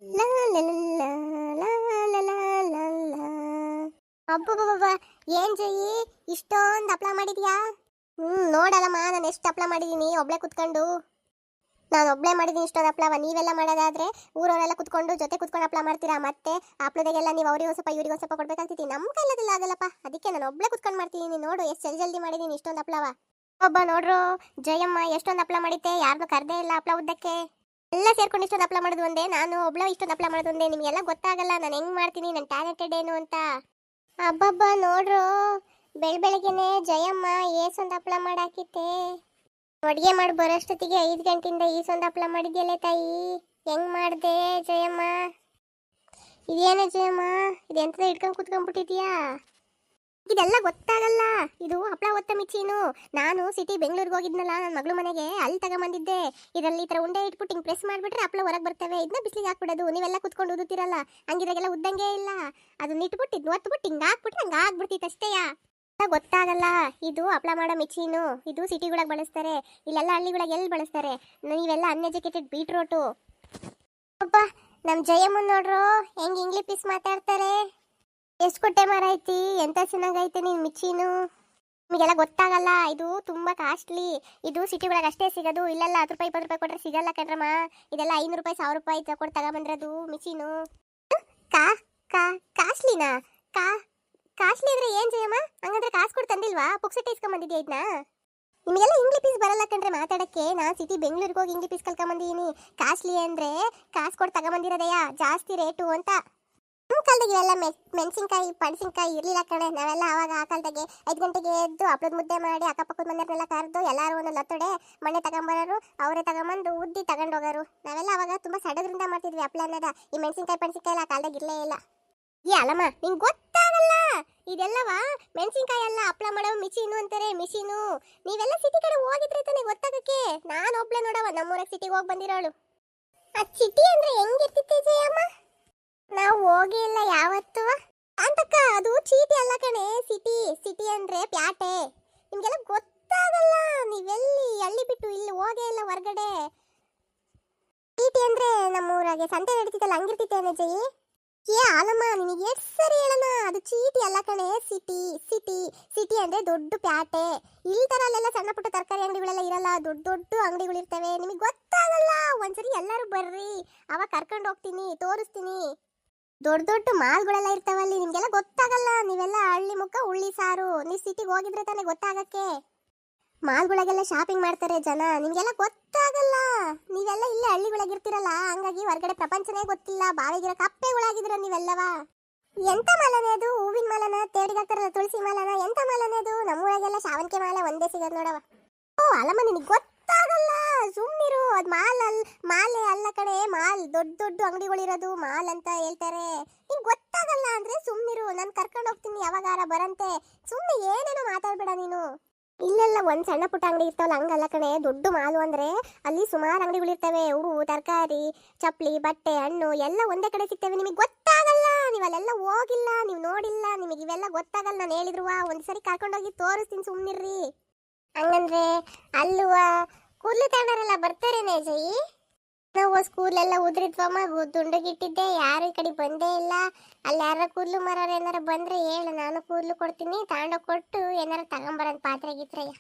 ಲಾ ಲಾ ಲಾ ಲಾ ಲಾ ಲಾ ಲಾ ಲಾ. ಅಬ್ಬಬ್ಬಬ್ಬ, ಏನ್ ಜಯಿ ಇಷ್ಟೊಂದು ಹಪ್ಳ ಮಾಡಿದ್ಯಾ? ನೋಡಲ್ಲಮ್ಮ, ನಾನು ಎಷ್ಟು ಹಪ್ಳ ಮಾಡಿದೀನಿ ಒಬ್ಳೆ ಕುತ್ಕೊಂಡು. ನಾನು ಒಬ್ಳೆ ಮಾಡಿದೀನಿ ಇಷ್ಟೊಂದು ಹಪ್ಳವ. ನೀವೆಲ್ಲ ಮಾಡೋದಾದ್ರೆ ಊರವರೆಲ್ಲ ಕುತ್ಕೊಂಡು ಜೊತೆ ಕುತ್ಕೊಂಡು ಹಪ್ಳ ಮಾಡ್ತೀರಾ. ಮತ್ತೆ ಹಪ್ಳದಾಗೆಲ್ಲ ನೀವು ಅವ್ರಿಗೆ ಸ್ವಲ್ಪ ಇವ್ರಿಗೆ ಸ್ವಲ್ಪ ಕೊಡ್ಬೇಕಾಗ್ತೈತಿ. ನಮ್ಮ ಕೈಲದಿಲ್ಲ ಆಗಲ್ಲಪ್ಪ. ಅದಕ್ಕೆ ನಾನು ಒಬ್ಳೆ ಕುತ್ಕೊಂಡು ಮಾಡ್ತೀನಿ. ನೋಡು ಎಷ್ಟು ಜಲ್ದಿ ಜಲ್ದಿ ಮಾಡಿದೀನಿ ಇಷ್ಟೊಂದು ಹಪ್ಳವ. ಒಬ್ಬ ನೋಡ್ರು ಜಯಮ್ಮ ಎಷ್ಟೊಂದು ಹಪ್ಳ ಮಾಡಿದ್ದೆ, ಯಾರ್ದು ಕರ್ದೇ ಇಲ್ಲ ಹಪ್ಳ ಉದ್ದಕ್ಕೆ. ಎಲ್ಲ ಸೇರ್ಕೊಂಡು ಇಷ್ಟೊಂದು ಹಪ್ಳ ಮಾಡೋದು ಒಂದೇ, ನಾನು ಒಬ್ಳೆ ಇಷ್ಟೊಂದು ಹಪ್ಳ ಮಾಡೋದು ಒಂದೇ. ನಿಮ್ಗೆಲ್ಲ ಗೊತ್ತಾಗಲ್ಲ ನಾನು ಹೆಂಗ್ ಮಾಡ್ತೀನಿ, ನನ್ನ ಟ್ಯಾಲೆಂಟೆಡ್ ಏನು ಅಂತ. ಅಬ್ಬಬ್ಬ ನೋಡ್ರು, ಬೆಳಗ್ಗೆನೆ ಜಯಮ್ಮ ಏಸೊಂದು ಹಪ್ಳ ಮಾಡಾಕಿತ್ತೆ. ಅಡುಗೆ ಮಾಡಿ ಬರೋಷ್ಟೊತ್ತಿಗೆ 5 ಗಂಟೆಯಿಂದ ಈಸೊಂದು ಹಪ್ಳ ಮಾಡಿದ್ಯಲ್ಲ ತಾಯಿ, ಹೆಂಗ್ ಮಾಡ್ದೆ ಜಯಮ್ಮ? ಇದೇನ ಜಯಮ್ಮ, ಇದೆಂತ ಇಟ್ಕೊಂಡು ಕುತ್ಕೊಂಡ್ಬಿಟ್ಟಿದ್ಯಾ? ಇದೆಲ್ಲ ಗೊತ್ತಾಗಲ್ಲ. ಇದು ಹಪ್ಳ ಒತ್ತ ಮಿಚಿನು. ನಾನು ಸಿಟಿ ಬೆಂಗಳೂರಿಗೆ ಹೋಗಿದ್ನಲ್ಲ ನನ್ನ ಮಗಳು ಮನೆಗೆ, ಅಲ್ಲಿ ತಗೊಂಬಂದಿದ್ದೆ. ಇದರಲ್ಲಿ ಈ ಥರ ಉಂಡೆ ಇಟ್ಬಿಟ್ಟು ಹಿಂಗೆ ಪ್ರೆಸ್ ಮಾಡಿಬಿಟ್ರೆ ಹಪ್ಳ ಹೊರಗೆ ಬರ್ತವೆ. ಇದನ್ನ ಬಿಸಿಲಿಗೆ ಹಾಕ್ಬಿಡೋದು. ನೀವೆಲ್ಲ ಕುತ್ಕೊಂಡು ಉದುತ್ತೀರಲ್ಲ, ಹಂಗಿದಾಗೆಲ್ಲ ಉದ್ದಂಗೆ ಇಲ್ಲ. ಅದನ್ನ ಇಟ್ಬಿಟ್ಟು ಒತ್ಬಿಟ್ಟು ಹಿಂಗೆ ಹಾಕ್ಬಿಟ್ರೆ ಹಂಗೆ ಆಗ್ಬಿಡ್ತಿತ್ತು ಅಷ್ಟೇಯ. ಗೊತ್ತಾಗಲ್ಲ. ಇದು ಹಪ್ಳ ಮಾಡೋ ಮಿಚಿನು. ಇದು ಸಿಟಿಗಳಿಗೆ ಬಳಸ್ತಾರೆ, ಇಲ್ಲೆಲ್ಲ ಹಳ್ಳಿಗಳಿಗೆ ಎಲ್ಲಿ ಬಳಸ್ತಾರೆ? ನೀವೆಲ್ಲ ಅನ್ಎಜುಕೇಟೆಡ್ ಬೀಟ್ರೋಟು. ಅಪ್ಪ, ನಮ್ಮ ಜಯಮ್ಮನ್ ನೋಡ್ರು ಹೆಂಗೆ ಇಂಗ್ಲಿಷ್ ಪೀಸ್ ಮಾತಾಡ್ತಾರೆ. ಎಷ್ಟು ಕೊಟ್ಟೆ ಮಾರೈತಿ, ಎಂತ ಚೆನ್ನಾಗೈತೆ ನಿನ್ ಮಿಚಿನು. ನಿಮಗೆಲ್ಲ ಗೊತ್ತಾಗಲ್ಲ, ಇದು ತುಂಬಾ ಕಾಸ್ಟ್ಲಿ. ಇದು ಸಿಟಿ ಒಳಗೆ ಅಷ್ಟೇ ಸಿಗೋದು. ಇಲ್ಲೆಲ್ಲ 10 ರೂಪಾಯಿ 20 ರೂಪಾಯಿ ಕೊಟ್ರೆ ಸಿಗಲ್ಲ ಕಣ್ರಮ್ಮ. ಇದೆಲ್ಲ 500 ರೂಪಾಯಿ 1000 ರೂಪಾಯಿ ಕೊಟ್ಟು ತಗೊಂಬಂದ್ರದು ಮಿಚಿನು. ಕಾ ಕಾ ಕಾಸ್ಟ್ಲಿನಾ? ಕಾಸ್ಟ್ಲಿ ಅಂದ್ರೆ ಏನ್ ಜಯಮ್ಮ? ಹಂಗಂದ್ರೆ ಕಾಸು ಕೊಟ್ಟು ತಂದಿಲ್ವಾ? ಪುಕ್ಸಟ್ಟೆ ಇಸ್ಕೊಂಬಂದಿದ್ಯಾ ಇದನ್ನ? ನಿಮಗೆಲ್ಲ ಇಂಗ್ಲಿಷ್ ಪೀಸ್ ಬರಲ್ಲ ಕಣ್ರೆ ಮಾತಾಡಕ್ಕೆ. ನಾನು ಸಿಟಿ ಬೆಂಗಳೂರಿಗೆ ಹೋಗಿ ಇಂಗ್ಲಿಷ್ ಪೀಸ್ ಕಲ್ಕೊಂಬಂದಿದ್ದೀನಿ. ಕಾಸ್ಟ್ಲಿ ಅಂದ್ರೆ ಕಾಸು ಕೊಟ್ಟು ತಗೊಂಬಂದಿರೋದಯ್ಯ, ಜಾಸ್ತಿ ರೇಟು ಅಂತ. ನಮ್ಮ ಕಾಲದಾಗ ಇವೆಲ್ಲ ಮೆಣಸಿನ್ಕಾಯಿ ಪಣಸಿನ್ಕಾಯಿ ಇರಲಿಲ್ಲ ಕಣೆ. ನಾವೆಲ್ಲ ಆವಾಗ ಆ ಕಾಲದಾಗೆ 5 ಗಂಟೆಗೆ ಎದ್ದು ಹಪ್ಳದ ಮುದ್ದೆ ಮಾಡಿ ಅಕ್ಕಪಕ್ಕದ ಮನೆಯವ್ರನ್ನೆಲ್ಲ ಕರೆದು ಎಲ್ಲರೂ ಒಂದೊಂದು ಲತ್ತೊಡೆ ಮಣ್ಣೆ ತಗೊಂಬರೋರು, ಅವರೇ ತಗೊಂಬಂದು ಉದ್ದಿ ತಗೊಂಡೋಗೋರು. ನಾವೆಲ್ಲ ಅವಾಗ ತುಂಬ ಸಡಗರಿಂದ ಮಾಡ್ತಿದ್ವಿ ಹಪ್ಳ ಅನ್ನೋದ. ಈ ಮೆಣಸಿನ್ಕಾಯಿ ಪಣಸಿನ್ಕಾಯಿ ಎಲ್ಲ ಆ ಕಾಲದಾಗ ಇರಲೇ ಇಲ್ಲ. ಏ ಅಲ್ಲಮ್ಮ, ನಿಂಗೆ ಗೊತ್ತಾಗಲ್ಲ. ಇದೆಲ್ಲವ ಮೆಣಸಿನ್ಕಾಯಿ ಎಲ್ಲ ಹಪ್ಳ ಮಾಡೋ ಮಿಷಿನು ಅಂತಾರೆ, ಮಿಷಿನು. ನೀವೆಲ್ಲ ಸಿಟಿ ಕಡೆ ಹೋಗಿದ್ರೆ ತಾನೇ ಗೊತ್ತಾಗಕ್ಕೆ. ನಾನು ಒಬ್ಳೆ ನೋಡವ ನಮ್ಮೂರಾಗ ಸಿಟಿಗೆ ಹೋಗಿ ಬಂದಿರೋಳು. ಆ ಸಿಟಿ ಅಂದ್ರೆ ಹೆಂಗಿರ್ತಿತ್ತೆ ಜಯಮ್ಮ? ನಾವು ಹೋಗಿ ಇಲ್ಲ ಯಾವತ್ತು ಅಂತಕ್ಕ. ಅದು ಚೀಟಿ ಅಲ್ಲ ಕಣೆ, ಸಿಟಿ. ಸಿಟಿ ಅಂದ್ರೆ ಪ್ಯಾಟೆ. ನಿಮ್ಗೆಲ್ಲ ಗೊತ್ತಾಗಲ್ಲ. ನೀವೆಲ್ಲಿ ಹಳ್ಳಿ ಬಿಟ್ಟು ಇಲ್ಲಿ ಹೋಗೇ ಇಲ್ಲ ಹೊರಗಡೆ. ಸಿಟಿ ಅಂದ್ರೆ ನಮ್ಮೂರಾಗೆ ಸಂತೆ ನಡೀತಿತ್ತಲ್ಲ, ಹಂಗಿರ್ತಿತ್ತೇನೆ ಜಯಿ? ಏ ಆಲಮ್ಮ, ನಿನಗೆ ಎಷ್ಟು ಸರಿ ಹೇಳೋಣ, ಅದು ಚೀಟಿ ಅಲ್ಲ ಕಣೆ, ಸಿಟಿ. ಸಿಟಿ ಸಿಟಿ ಅಂದ್ರೆ ದೊಡ್ಡ ಪ್ಯಾಟೆ. ಇಲ್ಲಿ ತರ ಅಲ್ಲೆಲ್ಲ ಸಣ್ಣ ಪುಟ್ಟ ತರಕಾರಿ ಅಂಗಡಿಗಳೆಲ್ಲ ಇರಲ್ಲ, ದೊಡ್ಡ ದೊಡ್ಡ ಅಂಗಡಿಗಳಿರ್ತವೆ. ನಿಮಗೆ ಗೊತ್ತಾಗಲ್ಲ. ಒಂದ್ಸರಿ ಎಲ್ಲರೂ ಬರ್ರಿ, ಅವಾಗ ಕರ್ಕೊಂಡು ಹೋಗ್ತೀನಿ, ತೋರಿಸ್ತೀನಿ. ದೊಡ್ಡ ದೊಡ್ಡ ಮಾಲ್ಗಳೆಲ್ಲ ಇರ್ತಾವಲ್ಲಿ. ನಿಮ್ಗೆಲ್ಲ ಗೊತ್ತಾಗಲ್ಲ. ನೀವೆಲ್ಲ ಹಳ್ಳಿ ಮುಖ ಉಳ್ಳಿ ಸಾರು. ನೀವು ಸಿಟಿಗೆ ಹೋಗಿದ್ರೆ ತಾನೇ ಗೊತ್ತಾಗಕ್ಕೆ. ಮಾಲ್ಗಳಿಗೆಲ್ಲ ಶಾಪಿಂಗ್ ಮಾಡ್ತಾರೆ ಜನ. ನಿಮ್ಗೆಲ್ಲ ಗೊತ್ತಾಗಲ್ಲ. ನೀವೆಲ್ಲ ಇಲ್ಲೇ ಹಳ್ಳಿಗಳಾಗಿರ್ತಿರಲ್ಲ, ಹಂಗಾಗಿ ಹೊರಗಡೆ ಪ್ರಪಂಚನೇ ಗೊತ್ತಿಲ್ಲ. ಬಾವಿಗಿರೋ ಕಪ್ಪೆಗಳಾಗಿದ್ರ ನೀವೆಲ್ಲವ. ಎಂತ ಮಾಲನೆ ಅದು? ಹೂವಿನ ಮಾಲನ, ತೇಡಿಗೆ ಹಾಕ್ತಾರಲ್ಲ ತುಳಸಿ ಮಾಲನ, ಎಂತ ಮಾಲನೆ ಅದು? ನಮ್ಮೂರಾಗೆಲ್ಲ ಶಾವಂತಿಗೆ ಮಾಲೆ ಒಂದೇ ಸಿಗೋದು ನೋಡವ. ಓ ಅಲ್ಲಮ್ಮ, ನಿನಗೆ ಗೊತ್ತಾಗಲ್ಲ, ಸುಮ್ಮನಿರು. ಅದು ಮಾಲೆ ಅಲ್ಲ ಕಡೆ, ಮಾಲ್ ದೊಡ್ಡ ದೊಡ್ಡ ಅಂಗಡಿಗಳಿರೋದು ಮಾಲ್ ಅಂತ ಹೇಳ್ತಾರೆ. ನಿಂಗೆ ಗೊತ್ತಾಗಲ್ಲ ಅಂದ್ರೆ ಸುಮ್ಮನಿರು. ನಾನು ಕರ್ಕೊಂಡು ಹೋಗ್ತೀನಿ, ಯಾವಾಗಾರ ಬರಂತೆ. ಸುಮ್ಮನೆ ಏನೇನೋ ಮಾತಾಡ್ಬೇಡ ನೀನು. ಇಲ್ಲೆಲ್ಲ ಒಂದ್ ಸಣ್ಣ ಪುಟ್ಟ ಅಂಗಡಿ ಇರ್ತಾವಲ್ಲ, ಹಂಗಲ್ಲ ಕಣೆ. ದೊಡ್ಡ ಮಾಲು ಅಂದ್ರೆ ಅಲ್ಲಿ ಸುಮಾರು ಅಂಗಡಿಗಳಿರ್ತವೆ. ಹೂವು, ತರಕಾರಿ, ಚಪ್ಪಲಿ, ಬಟ್ಟೆ, ಹಣ್ಣು ಎಲ್ಲ ಒಂದೇ ಕಡೆ ಸಿಗ್ತವೆ. ನಿಮಗೆ ಗೊತ್ತಾಗಲ್ಲ. ನೀವು ಅಲ್ಲೆಲ್ಲ ಹೋಗಿಲ್ಲ, ನೀವು ನೋಡಿಲ್ಲ, ನಿಮಗೆ ಇವೆಲ್ಲ ಗೊತ್ತಾಗಲ್ಲ. ನಾನು ಹೇಳಿದ್ರುವ ಒಂದ್ಸರಿ ಕರ್ಕೊಂಡೋಗಿ ತೋರಿಸ್ತೀನಿ, ಸುಮ್ಮನಿರ್ರಿ. ಹಂಗಂದ್ರೆ ಅಲ್ಲುವ ಕೂದಲು ತಗೊಂಡರೆಲ್ಲ ಬರ್ತಾರೇನೆ ಜಯಿ? ನಾವು ಸ್ಕೂಲೆಲ್ಲ ಉದ್ರಿದ್ವಮ್ಮ, ದುಂಡಗಿಟ್ಟಿದ್ದೆ, ಯಾರು ಈ ಕಡೆ ಬಂದೇ ಇಲ್ಲ. ಅಲ್ಲಿ ಯಾರ ಕೂದಲು ಮರೋರು ಏನಾರ ಬಂದ್ರೆ ಹೇಳು, ನಾನು ಕೂದಲು ಕೊಡ್ತೀನಿ, ತಗೊಂಡೋಗಿ ಕೊಟ್ಟು ಏನಾರ ತಗೊಂಬರಂತ ಪಾತ್ರೆ ಗೀತ್ರೆಯ.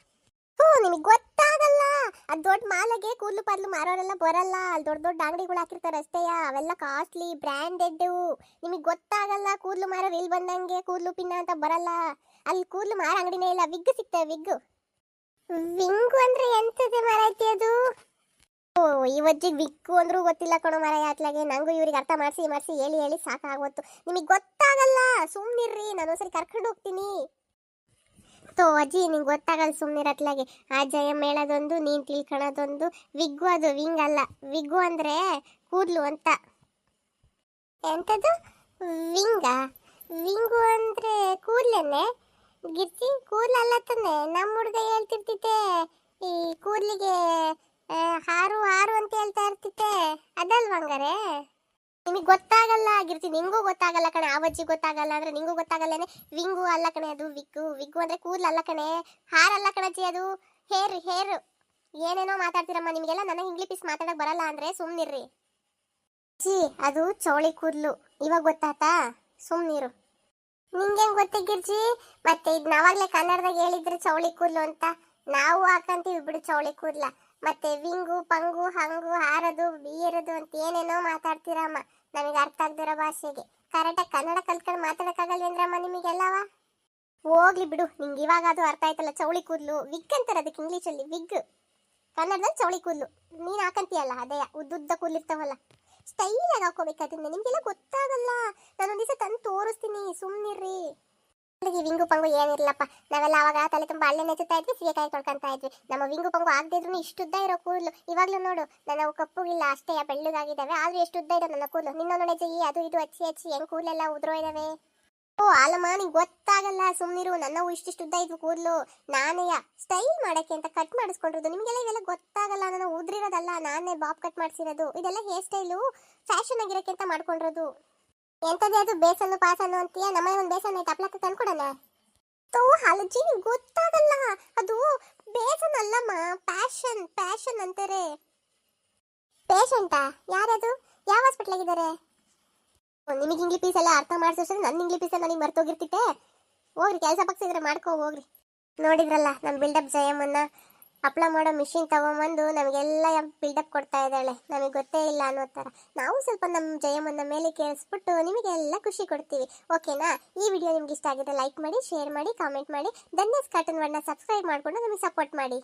ನಿಮಗೆ ಗೊತ್ತಾಗಲ್ಲ. ಅದು ದೊಡ್ಡ ಮಾಲಗೆ ಕೂದಲು ಪಾದ್ಲು ಮಾರೋರೆಲ್ಲ ಬರಲ್ಲ. ಅಲ್ಲಿ ದೊಡ್ಡ ದೊಡ್ಡ ಅಂಗಡಿಗಳು ಹಾಕಿರ್ತಾರೆ ಅಷ್ಟೇಯ. ಅವೆಲ್ಲ ಕಾಸ್ಟ್ಲಿ ಬ್ರ್ಯಾಂಡೆಡ್. ನಿಮಗೆ ಗೊತ್ತಾಗಲ್ಲ. ಕೂದಲು ಮಾರೋರು ಇಲ್ಲಿ ಬಂದಂಗೆ ಕೂದಲು ಪಿನ್ನ ಅಂತ ಬರಲ್ಲ. ಅಲ್ಲಿ ಕೂದಲು ಮಾರೋ ಅಂಗಡಿನೇ ಇಲ್ಲ. ವಿಗ್ ಸಿಗ್ತವೆ, ವಿಗ್ಗು. ವಿಂಗು ಅಂದ್ರೆ ಎಂತದೆ ಮಾರಾಯ್ತಿ ಅದು? ಓ, ಈ ವಜ್ಜಿಗೆ ವಿಕ್ಕು ಅಂದ್ರೂ ಗೊತ್ತಿಲ್ಲ ಕಣೋ ಮಾರಾಯ. ಅತ್ಲಾಗೆ ನಂಗೂ ಇವ್ರಿಗೆ ಅರ್ಥ ಮಾಡಿಸಿ ಹೇಳಿ ಹೇಳಿ ಸಾಕಾಗೋತ್ತು. ನಿಮಗೆ ಗೊತ್ತಾಗಲ್ಲ, ಸುಮ್ಮನಿರ್ರಿ. ನಾನು ಒಂದ್ಸರಿ ಕರ್ಕೊಂಡು ಹೋಗ್ತೀನಿ. ಅಜ್ಜಿ ನಿಂಗೆ ಗೊತ್ತಾಗಲ್ಲ, ಸುಮ್ಮನಿರತ್ಲಾಗೆ. ಆ ಜಯ ಮೇಳದೊಂದು, ನೀನು ತಿಳ್ಕೊಳೋದೊಂದು. ವಿಗ್ಗು ಅದು ವಿಂಗ್ ಅಲ್ಲ. ವಿಗ್ಗು ಅಂದ್ರೆ ಕೂದಲು ಅಂತ. ಎಂಥದ್ದು ವಿಂಗ? ವಿಂಗು ಅಂದ್ರೆ ಕೂದಲೇನೆ ಗಿರ್ತಿ. ಕೂದಲಲ್ಲ ತಾನೆ. ನಮ್ಮ ಹುಡುಗ ಹೇಳ್ತಿರ್ತಿತ್ತೆ, ಈ ಕೂದಲಿಗೆ ಹಾರು ಹಾರು ಅಂತ ಹೇಳ್ತಾ ಇರ್ತಿತ್ತೆ, ಅದಲ್ವಂಗಾರೆ? ನಿಮಗೆ ಗೊತ್ತಾಗಲ್ಲ ಗಿರ್ತಿ. ನಿಂಗೂ ಗೊತ್ತಾಗಲ್ಲ ಕಣೆ. ಆ ಅಜ್ಜಿ ಗೊತ್ತಾಗಲ್ಲ ಅಂದ್ರೆ ನಿಂಗೂ ಗೊತ್ತಾಗಲ್ಲೇನೆ. ವಿಂಗು ಅಲ್ಲ ಕಣೆ, ಅದು ವಿಗ್ಗು. ವಿಗ್ಗು ಅಂದ್ರೆ ಕೂದಲು ಅಲ್ಲ ಕಣೆ, ಹಾರಲ್ಲ ಕಣಜ್ಜಿ, ಅದು ಹೇರ್. ಏನೇನೋ ಮಾತಾಡ್ತೀರಮ್ಮ. ನಿಮಗೆಲ್ಲ ನನಗೆ ಇಂಗ್ಲಿಷ್ ಮಾತಾಡಕ್ ಬರಲ್ಲ ಅಂದ್ರೆ ಸುಮ್ಮನಿರ್ರಿ. ಜಿ ಅದು ಚೌಳಿ ಕೂದ್ಲು, ಇವಾಗ ಗೊತ್ತಾತಾ? ಸುಮ್ನಿರು. ನಿಂಗೆ ಗೊತ್ತ ಗಿರ್ಜಿ? ಮತ್ತೆ ಇದ್ ನಾವಾಗ್ಲೇ ಕನ್ನಡದಾಗ ಹೇಳಿದ್ರೆ ಚೌಳಿ ಕೂದ್ಲು ಅಂತ. ನಾವು ಹಾಕಂತೀವಿ ಬಿಡು ಚೌಳಿ ಕೂದ್ಲ. ಮತ್ತೆ ವಿಂಗು ಪಂಗು ಹಂಗು ಹಾರದು ಬೀರದು ಅಂತ ಏನೇನೋ ಮಾತಾಡ್ತೀರಮ್ಮ, ನಮಗೆ ಅರ್ಥ ಆಗ್ದಿರೋ ಭಾಷೆಗೆ. ಕರೆಕ್ಟಾಗಿ ಕನ್ನಡ ಕಲ್ತ್ಕೊಂಡು ಮಾತಾಡಕ್ಕಾಗಲ್ವೇಂದ್ರಮ್ಮ ನಿಮಗೆಲ್ಲವ? ಹೋಗ್ಲಿ ಬಿಡು, ನಿಂಗೆ ಇವಾಗ ಅದು ಅರ್ಥ ಆಯ್ತಲ್ಲ. ಚೌಳಿ ಕೂದ್ಲು ವಿಗ್ ಅಂತಾರೆ ಅದಕ್ಕೆ, ಇಂಗ್ಲೀಷಲ್ಲಿ ವಿಗ್, ಕನ್ನಡದಲ್ಲಿ ಚೌಳಿ ಕೂದ್ಲು. ನೀನ್ ಹಾಕಂತೀಯಲ್ಲ ಅದೇ ಉದ್ದುದ್ದ ಕೂದ್ಲಿರ್ತಾವಲ್ಲ, ಸ್ಟೈಲಾಗಿ ಹಾಕೋಬೇಕಾದ್ರೆ ನಿಮ್ಗೆಲ್ಲ ಗೊತ್ತಾಗಲ್ಲ. ನಾನೊಂದ್ ದಿವಸ ತಂದು ತೋರಿಸ್ತೀನಿ, ಸುಮ್ನಿರ್ರಿ. ವಿಂಗು ಪಂಗು ಏನಿರ್ಲಪ್ಪ, ನಾವೆಲ್ಲ ಅವಾಗ ತಲೆ ತುಂಬ ಹಳ್ಳೆ ನೆಚ್ಚುತ್ತಾ ಇದ್ವಿ, ಸೀಕಾಯಿ ತೊಳ್ಕೊಂತ ಇದ್ವಿ. ನಮ್ಮ ವಿಂಗು ಪಂಗು ಆಗದಿದ್ರು ಇಷ್ಟುದ್ದ ಇರೋ ಕೂದಲು. ಇವಾಗ್ಲೂ ನೋಡು, ನನ್ನ ಕಪ್ಪುಗಿಲ್ಲ ಅಷ್ಟೇ, ಬೆಳ್ಳಗಾಗಿದ್ದಾವೆ, ಆದ್ರೂ ಎಷ್ಟು ಉದ್ದ ಇದೆ ನನ್ನ ಕೂದಲು. ನಿನ್ನೊಂದು ನೆಜಿ ಅದು ಇದು ಹಚ್ಚಿ ಹಚ್ಚಿ ಹೆಂಗ್ ಕೂದಲೆಲ್ಲ ಉದ್ರೋ ಇದಾವೆ. ಓ ಅಲ್ಲಮ್ಮ, ನಿಂಗೆ ಗೊತ್ತಾಗಲ್ಲ, ಸುಮ್ನಿರು. ನನ್ನವು ಇಷ್ಟಿಷ್ಟು ಉದ್ದ ಇದ್ವು ಕೂದಲು, ನಾನೇ ಸ್ಟೈಲ್ ಮಾಡಕ್ಕೆ ಅಂತ ಕಟ್ ಮಾಡಿಸ್ಕೊಂಡಿರೋದು. ನಿಮಗೆಲ್ಲ ಇವೆಲ್ಲ ಗೊತ್ತಾಗಲ್ಲ. ನಾನು ಉದ್ರಿರೋದಲ್ಲ, ನಾನೇ ಬಾಬ್ ಕಟ್ ಮಾಡಿಸಿರೋದು. ಇದೆಲ್ಲ ಹೇರ್ ಸ್ಟೈಲು ಫ್ಯಾಷನ್ ಆಗಿರಕ್ಕೆ ಅಂತ ಮಾಡ್ಕೊಂಡಿರೋದು. ಎಂತದೇ ಅದು ಬೇಸನ್ನು ಪಾಸನ್ನು ಅಂತೀಯ? ನಮ್ಮ ಒಂದು ಬೇಸನ್ ಐತೆ, ಹಪ್ಲಕ್ಕ ತಂದ್ಕೊಡೋಣ. ತೋ ಹಲಜಿ, ನಿಂಗೆ ಗೊತ್ತಾಗಲ್ಲ, ಅದು ಬೇಸನ್ ಅಲ್ಲಮ್ಮ, ಪ್ಯಾಷನ್. ಪ್ಯಾಷನ್ ಅಂತಾರೆ. ಪೇಷಂಟಾ? ಯಾರದು? ಯಾವ ಹಾಸ್ಪಿಟ್ಲಾಗಿದ್ದಾರೆ? ನಿಮಗೆ ಇಂಗ್ಲಿ ಪೀಸ್ ಎಲ್ಲ ಅರ್ಥ ಮಾಡಿಸೋದ್ರೆ ನನ್ನ ಇಂಗ್ಲಿ ಪೀಸ್ ನನಗೆ ಮರ್ತೋಗಿರ್ತಿತ್ತೆ. ಹೋಗ್ರಿ, ಕೆಲಸ ಪಕ್ಸಿದ್ರೆ ಮಾಡ್ಕೊ ಹೋಗ್ರಿ. ನೋಡಿದ್ರಲ್ಲ ನಮ್ಮ ಬಿಲ್ಡಪ್ ಜಯಮ್ಮನ್ನ, ಹಪ್ಳ ಮಾಡೋ ಮಿಷಿನ್ ತಗೊಂಬಂದು ನಮಗೆಲ್ಲ ಬಿಲ್ಡಪ್ ಕೊಡ್ತಾ ಇದ್ದಾಳೆ, ನಮಗೆ ಗೊತ್ತೇ ಇಲ್ಲ ಅನ್ನೋ ಥರ. ನಾವು ಸ್ವಲ್ಪ ನಮ್ಮ ಜಯಮ್ಮನ ಮೇಲೆ ಕೇಳಿಸ್ಬಿಟ್ಟು ನಿಮಗೆಲ್ಲ ಖುಷಿ ಕೊಡ್ತೀವಿ, ಓಕೆನಾ? ಈ ವಿಡಿಯೋ ನಿಮ್ಗೆ ಇಷ್ಟ ಆಗಿದೆ ಲೈಕ್ ಮಾಡಿ, ಶೇರ್ ಮಾಡಿ, ಕಾಮೆಂಟ್ ಮಾಡಿ. ಧನ್ಯಸ್ ಕಾರ್ಟೂನ್ ವರ್ಡ್ನ ಸಬ್ಸ್ಕ್ರೈಬ್ ಮಾಡಿಕೊಂಡು ನಮಗೆ ಸಪೋರ್ಟ್ ಮಾಡಿ.